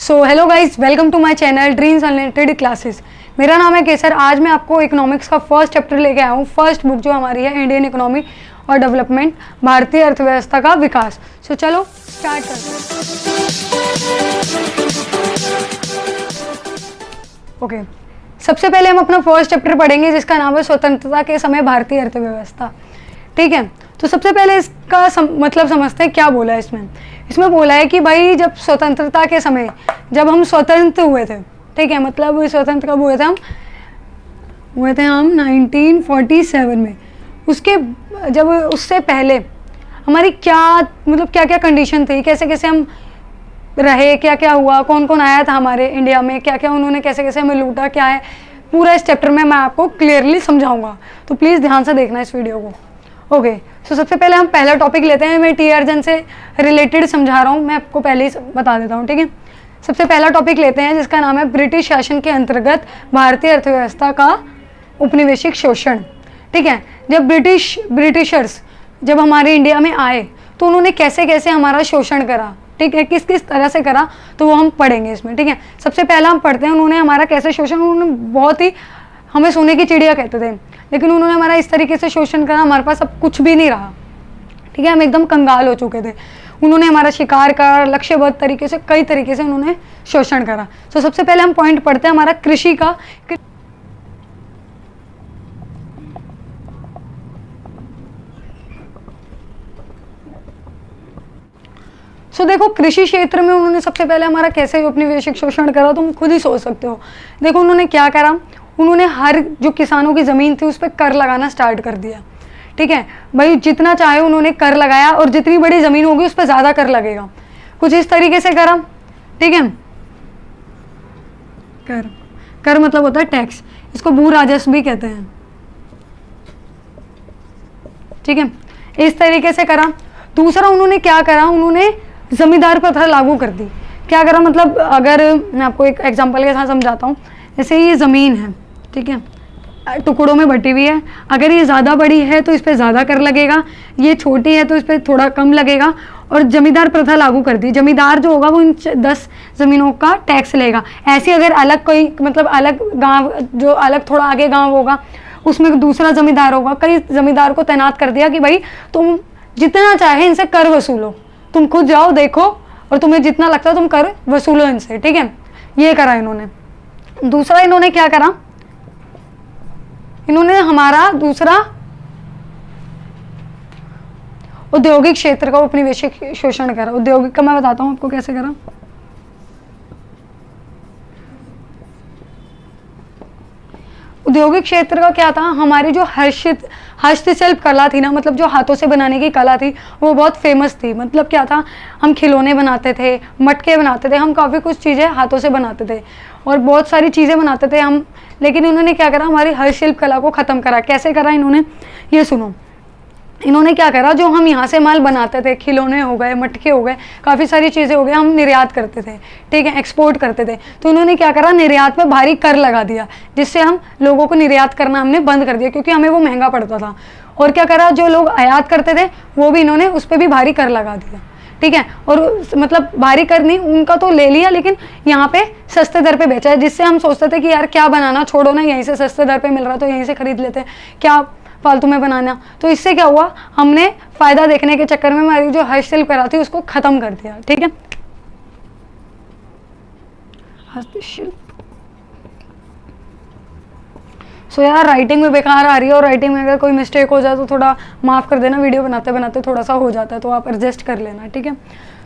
So hello guys, welcome to my channel dreams unlimited classes. मेरा नाम है केसर। आज मैं आपको इकोनॉमिक्स का फर्स्ट चैप्टर लेके आया हूँ। फर्स्ट बुक जो हमारी है इंडियन इकोनॉमी और डेवलपमेंट, भारतीय अर्थव्यवस्था का विकास। सो चलो स्टार्ट करते हैं। ओके, सबसे पहले हम अपना फर्स्ट चैप्टर पढ़ेंगे जिसका नाम है स्वतंत्रता के समय भारतीय अर्थव्यवस्था। ठीक है, तो सबसे पहले इसका मतलब समझते हैं क्या बोला है इसमें। इसमें बोला है कि भाई जब स्वतंत्रता के समय जब हम स्वतंत्र हुए थे, ठीक है, मतलब स्वतंत्र कब हुए थे हम 1947 में। उससे पहले हमारी क्या क्या कंडीशन थी, कैसे कैसे हम रहे, क्या क्या हुआ, कौन कौन आया था हमारे इंडिया में, क्या क्या उन्होंने कैसे कैसे हमें लूटा, क्या है पूरा इस चैप्टर में मैं आपको क्लियरली समझाऊंगा। तो प्लीज़ ध्यान से देखना इस वीडियो को। ओके, सो सबसे पहले हम पहला टॉपिक लेते हैं। मैं टीआरजन से रिलेटेड समझा रहा हूँ, मैं आपको पहले ही बता देता हूँ। ठीक है, सबसे पहला टॉपिक लेते हैं जिसका नाम है ब्रिटिश शासन के अंतर्गत भारतीय अर्थव्यवस्था का उपनिवेशिक शोषण। ठीक है, जब ब्रिटिशर्स जब हमारे इंडिया में आए तो उन्होंने कैसे कैसे हमारा शोषण करा, ठीक है, किस किस तरह से करा, तो वो हम पढ़ेंगे इसमें। ठीक है, सबसे पहला हम पढ़ते हैं उन्होंने हमारा कैसे शोषण, उन्होंने बहुत ही, हमें सोने की चिड़िया कहते थे, लेकिन उन्होंने हमारा इस तरीके से शोषण करा, हमारे पास अब कुछ भी नहीं रहा। ठीक है, हम एकदम कंगाल हो चुके थे। उन्होंने हमारा शिकार करा, लक्ष्यबद्ध तरीके से, कई तरीके से उन्होंने शोषण करा। तो सबसे पहले हम पॉइंट पढ़ते हैं हमारा कृषि का। सो देखो, कृषि क्षेत्र में उन्होंने सबसे पहले हमारा कैसे उपनिवेशिक शोषण करा, तुम खुद ही सोच सकते हो। देखो उन्होंने क्या करा, उन्होंने हर जो किसानों की ज़मीन थी उस पर कर लगाना स्टार्ट कर दिया। ठीक है भाई, जितना चाहे उन्होंने कर लगाया और जितनी बड़ी ज़मीन होगी उस पर ज़्यादा कर लगेगा, कुछ इस तरीके से करा। ठीक है, कर मतलब होता है टैक्स, इसको भू राजस्व भी कहते हैं। ठीक है, इस तरीके से करा। दूसरा उन्होंने क्या करा, उन्होंने जमींदार प्रथा लागू कर दी। क्या करा, मतलब अगर मैं आपको एक एग्जांपल के साथ समझाता हूँ। जैसे ये ज़मीन है, ठीक है, टुकड़ों में बटी हुई है, अगर ये ज़्यादा बड़ी है तो इस पर ज़्यादा कर लगेगा, ये छोटी है तो इस पर थोड़ा कम लगेगा। और जमींदार प्रथा लागू कर दी। जमींदार जो होगा वो इन 10 ज़मीनों का टैक्स लेगा। ऐसे अगर अलग कोई, मतलब अलग गाँव, जो अलग थोड़ा आगे गाँव होगा उसमें दूसरा जमींदार होगा, कई जमींदार को तैनात कर दिया कि भाई तुम जितना चाहे इनसे कर वसूलो, तुम खुद जाओ देखो और तुम्हें जितना लगता है तुम कर वसूलो इनसे। ठीक है, ये करा इन्होंने। दूसरा इन्होंने क्या करा, इन्होंने हमारा दूसरा औद्योगिक क्षेत्र का उपनिवेशिक शोषण करा। औद्योगिक का मैं बताता हूं आपको कैसे करा। औद्योगिक क्षेत्र का क्या था, हमारी जो हस्तशिल्प कला थी ना, मतलब जो हाथों से बनाने की कला थी वो बहुत फेमस थी। मतलब क्या था, हम खिलौने बनाते थे, मटके बनाते थे, हम काफ़ी कुछ चीज़ें हाथों से बनाते थे और बहुत सारी चीज़ें बनाते थे हम। लेकिन उन्होंने क्या करा, हमारी हस्तशिल्प कला को ख़त्म करा। कैसे करा इन्होंने, ये सुनो। इन्होंने क्या करा, जो हम यहाँ से माल बनाते थे, खिलौने हो गए, मटके हो गए, काफ़ी सारी चीज़ें हो गई, हम निर्यात करते थे, ठीक है, एक्सपोर्ट करते थे। तो इन्होंने क्या करा, निर्यात पे भारी कर लगा दिया, जिससे हम लोगों को निर्यात करना हमने बंद कर दिया, क्योंकि हमें वो महंगा पड़ता था। और क्या करा, जो लोग आयात करते थे वो भी इन्होंने उस पर भी भारी कर लगा दिया। ठीक है, और मतलब भारी कर नहीं, उनका तो ले लिया, लेकिन यहाँ पे सस्ते दर पे बेचा है, जिससे हम सोचते थे कि यार क्या बनाना, छोड़ो ना, यहीं से सस्ते दर पे मिल रहा तो यहीं से खरीद लेते, क्या फालतू में बनाना। तो इससे क्या हुआ, हमने फायदा देखने के चक्कर में हमारी जो हस्तशिल्प कला थी उसको खत्म कर दिया। ठीक है, हस्तशिल्प। सो यार राइटिंग में बेकार आ रही है, और राइटिंग में अगर कोई मिस्टेक हो जाए तो थोड़ा माफ़ कर देना, वीडियो बनाते बनाते थोड़ा सा हो जाता है तो आप एडजस्ट कर लेना। ठीक है,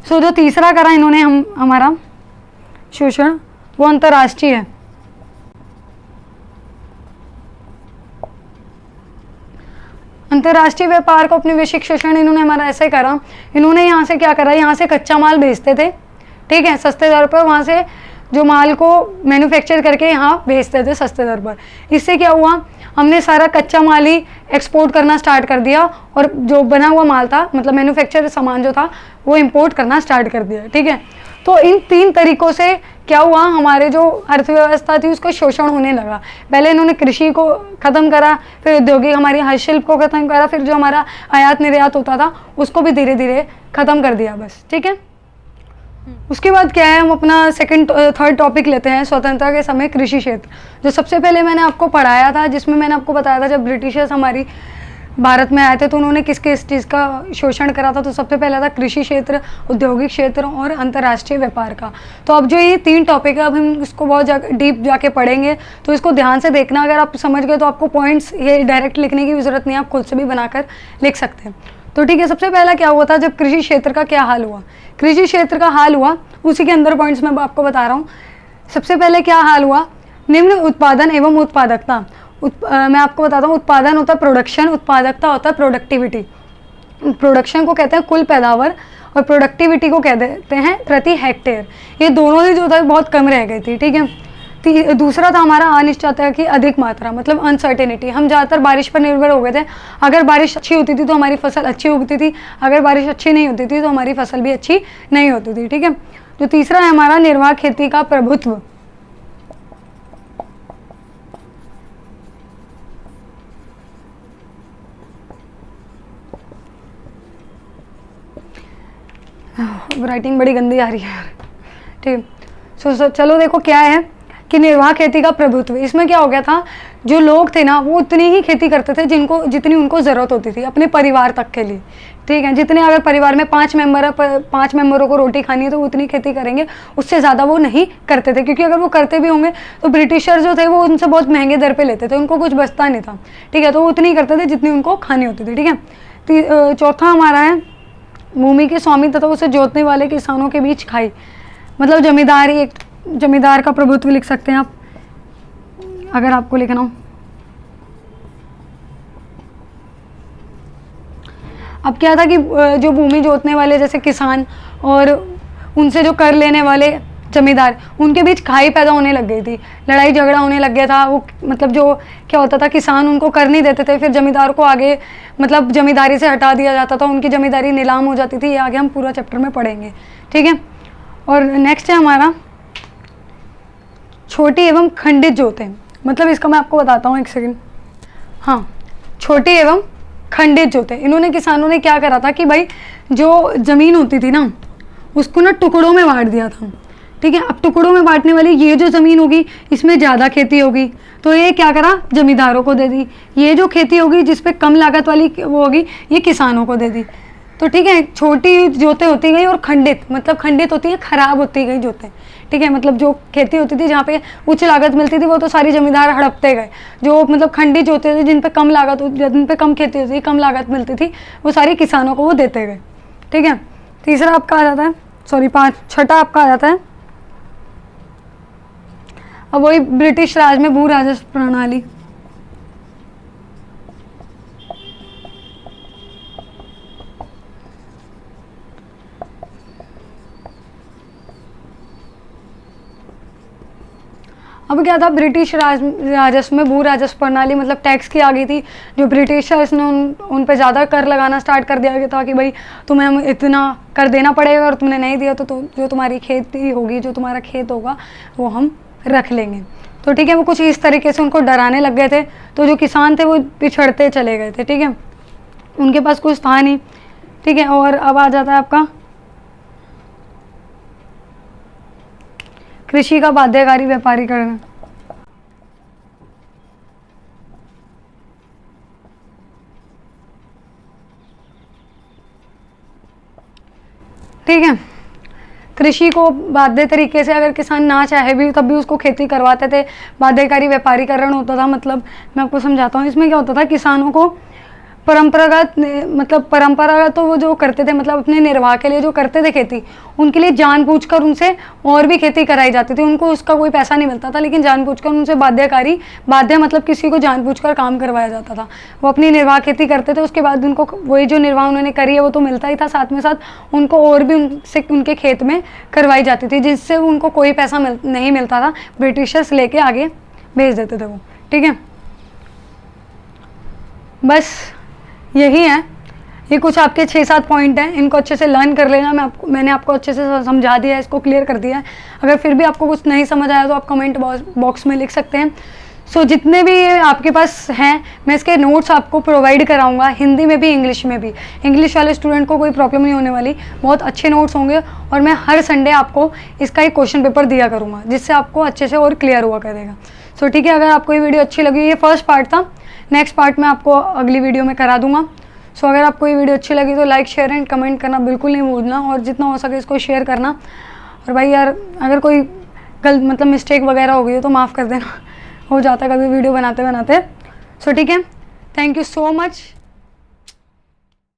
सो जो तीसरा करा इन्होंने हमारा शोषण, वो अंतर्राष्ट्रीय है। अंतर्राष्ट्रीय व्यापार का उपनिवेशिक शोषण इन्होंने हमारा ऐसे करा, इन्होंने यहाँ से क्या करा, यहाँ से कच्चा माल बेचते थे, ठीक है, सस्ते दर पर, वहाँ से जो माल को मैन्युफैक्चर करके यहाँ बेचते थे सस्ते दर पर। इससे क्या हुआ, हमने सारा कच्चा माल ही एक्सपोर्ट करना स्टार्ट कर दिया और जो बना हुआ माल था, मतलब मैन्युफैक्चर सामान जो था, वो इंपोर्ट करना स्टार्ट कर दिया। ठीक है, तो इन 3 तरीकों से क्या हुआ, हमारे जो अर्थव्यवस्था थी उसका शोषण होने लगा। पहले इन्होंने कृषि को ख़त्म करा, फिर औद्योगिक हमारी हस्तशिल्प को ख़त्म करा, फिर जो हमारा आयात निर्यात होता था उसको भी धीरे धीरे ख़त्म कर दिया बस। ठीक है, उसके बाद क्या है, हम अपना थर्ड टॉपिक लेते हैं, स्वतंत्रता के समय कृषि क्षेत्र। जो सबसे पहले मैंने आपको पढ़ाया था, जिसमें मैंने आपको बताया था जब ब्रिटिशर्स हमारी भारत में आए थे तो उन्होंने किस किस चीज़ का शोषण करा था। तो सबसे पहला था कृषि क्षेत्र, औद्योगिक क्षेत्र और अंतर्राष्ट्रीय व्यापार का। तो अब जो ये 3 टॉपिक है, अब हम इसको बहुत डीप जाके पढ़ेंगे, तो इसको ध्यान से देखना। अगर आप समझ गए तो आपको पॉइंट्स ये डायरेक्ट लिखने की भी ज़रूरत नहीं है, आप खुद से भी बनाकर लिख सकते हैं। तो ठीक है, सबसे पहला क्या हुआ था, जब कृषि क्षेत्र का क्या हाल हुआ, कृषि क्षेत्र का हाल हुआ, उसी के अंदर पॉइंट्स मैं आपको बता रहा हूँ। सबसे पहले क्या हाल हुआ, निम्न उत्पादन एवं उत्पादकता। मैं आपको बताता हूँ, उत्पादन होता है प्रोडक्शन, उत्पादकता होता है प्रोडक्टिविटी। प्रोडक्शन को कहते हैं कुल पैदावार और प्रोडक्टिविटी को कह देते हैं प्रति हेक्टेयर। ये दोनों ही जो था बहुत कम रह गई थी, ठीक है। दूसरा था हमारा अनिश्चितता की अधिक मात्रा, मतलब अनसर्टेनिटी। हम ज़्यादातर बारिश पर निर्भर हो गए थे। अगर बारिश अच्छी होती थी तो हमारी फसल अच्छी उगती थी, अगर बारिश अच्छी नहीं होती थी तो हमारी फसल भी अच्छी नहीं होती थी, ठीक है। जो तीसरा है हमारा निर्वाह खेती का प्रभुत्व। राइटिंग बड़ी गंदी आ रही है यार, ठीक। सो चलो देखो क्या है कि निर्वाह खेती का प्रभुत्व। इसमें क्या हो गया था, जो लोग थे ना वो उतनी ही खेती करते थे जितनी उनको ज़रूरत होती थी अपने परिवार तक के लिए, ठीक है। जितने अगर परिवार में 5 मेंबर है, 5 मेंबरों को रोटी खानी है तो उतनी खेती करेंगे, उससे ज़्यादा वो नहीं करते थे। क्योंकि अगर वो करते भी होंगे तो ब्रिटिशर जो थे वो उनसे बहुत महंगे दर पे लेते थे, उनको कुछ बचता नहीं था, ठीक है। तो वो उतनी करते थे जितनी उनको खानी होती थी, ठीक है। चौथा हमारा है भूमि के स्वामी तथा उसे जोतने वाले किसानों के बीच खाई, मतलब जमींदारी। एक जमींदार का प्रभुत्व लिख सकते हैं आप, अगर आपको लिखना हो। अब क्या था कि जो भूमि जोतने वाले जैसे किसान और उनसे जो कर लेने वाले जमींदार, उनके बीच खाई पैदा होने लग गई थी, लड़ाई झगड़ा होने लग गया था। वो मतलब जो क्या होता था, किसान उनको कर नहीं देते थे, फिर जमींदार को आगे मतलब जमींदारी से हटा दिया जाता था, उनकी जमींदारी नीलाम हो जाती थी। ये आगे हम पूरा चैप्टर में पढ़ेंगे, ठीक है। और नेक्स्ट है हमारा छोटी एवं खंडित जोतें। मतलब इसका मैं आपको बताता हूँ, एक सेकेंड। हाँ, छोटी एवं खंडित जोतें। इन्होंने किसानों ने क्या करा था कि भाई जो ज़मीन होती थी ना उसको ना टुकड़ों में बांट दिया था, ठीक है। अब टुकड़ों में बांटने वाली ये जो ज़मीन होगी इसमें ज़्यादा खेती होगी तो ये क्या करा, जमींदारों को दे दी। ये जो खेती होगी जिस पे कम लागत वाली वो होगी ये किसानों को दे दी। तो ठीक है, छोटी जोतें होती गई और खंडित, मतलब खंडित होती है खराब होती गई जोतें, ठीक है। मतलब जो खेती होती थी जहाँ पे उच्च लागत मिलती थी वो तो सारी जमींदार हड़पते गए। जो मतलब खंडित जोते थे जिन पे कम लागत, जिन पे कम खेती होती थी, कम लागत मिलती थी, वो सारी किसानों को वो देते गए, ठीक है। तीसरा आपका आ जाता है, सॉरी छठा आपका आ जाता है अब वही ब्रिटिश राज में भू राजस्व प्रणाली। अब क्या था, ब्रिटिश राजस्व में भू राजस्व प्रणाली, मतलब टैक्स की आ गई थी। जो ब्रिटिशर्स ने उन पे ज़्यादा कर लगाना स्टार्ट कर दिया था कि भाई तुम्हें हम इतना कर देना पड़ेगा और तुमने नहीं दिया तो जो तुम्हारी खेती होगी, जो तुम्हारा खेत होगा वो हम रख लेंगे। तो ठीक है, वो कुछ इस तरीके से उनको डराने लग गए थे। तो जो किसान थे वो पिछड़ते चले गए थे, ठीक है, उनके पास कुछ था नहीं, ठीक है। और अब आ जाता है आपका कृषि का बाध्यकारी व्यापारीकरण। ठीक है, कृषि को बाध्य तरीके से अगर किसान ना चाहे भी तब भी उसको खेती करवाते थे। बाध्यकारी व्यापारीकरण होता था, मतलब मैं आपको समझाता हूँ। इसमें क्या होता था, किसानों को परंपरागत तो वो जो करते थे, मतलब अपने निर्वाह के लिए जो करते थे खेती, उनके लिए जानबूझकर उनसे और भी खेती कराई जाती थी। उनको उसका कोई पैसा नहीं मिलता था, लेकिन जानबूझकर उनसे बाध्य मतलब किसी को जानबूझकर काम करवाया जाता था। वो अपनी निर्वाह खेती करते थे, उसके बाद उनको वही जो निर्वाह उन्होंने करी है वो तो मिलता ही था, साथ में साथ उनको और भी उनसे उनके खेत में करवाई जाती थी, जिससे उनको कोई पैसा नहीं मिलता था। ब्रिटिशर्स लेके आगे भेज देते थे वो, ठीक है। बस यही है, ये कुछ आपके 6-7 पॉइंट हैं, इनको अच्छे से लर्न कर लेना। मैंने आपको अच्छे से समझा दिया है, इसको क्लियर कर दिया है। अगर फिर भी आपको कुछ नहीं समझ आया तो आप कमेंट बॉक्स में लिख सकते हैं। सो जितने भी आपके पास हैं मैं इसके नोट्स आपको प्रोवाइड कराऊंगा, हिंदी में भी इंग्लिश में भी। इंग्लिश वाले स्टूडेंट को कोई प्रॉब्लम नहीं होने वाली, बहुत अच्छे नोट्स होंगे। और मैं हर संडे आपको इसका एक क्वेश्चन पेपर दिया करूँगा, जिससे आपको अच्छे से और क्लियर हुआ करेगा। सो ठीक है, अगर आपको ये वीडियो अच्छी लगी, ये फर्स्ट पार्ट था, नेक्स्ट पार्ट मैं आपको अगली वीडियो में करा दूंगा। सो अगर आपको ये वीडियो अच्छी लगी तो लाइक शेयर एंड कमेंट करना बिल्कुल नहीं भूलना, और जितना हो सके इसको शेयर करना। और भाई यार, अगर कोई गलत मतलब मिस्टेक वगैरह हो गई हो तो माफ़ कर देना, हो जाता है कभी वीडियो बनाते बनाते। सो ठीक है, थैंक यू सो मच।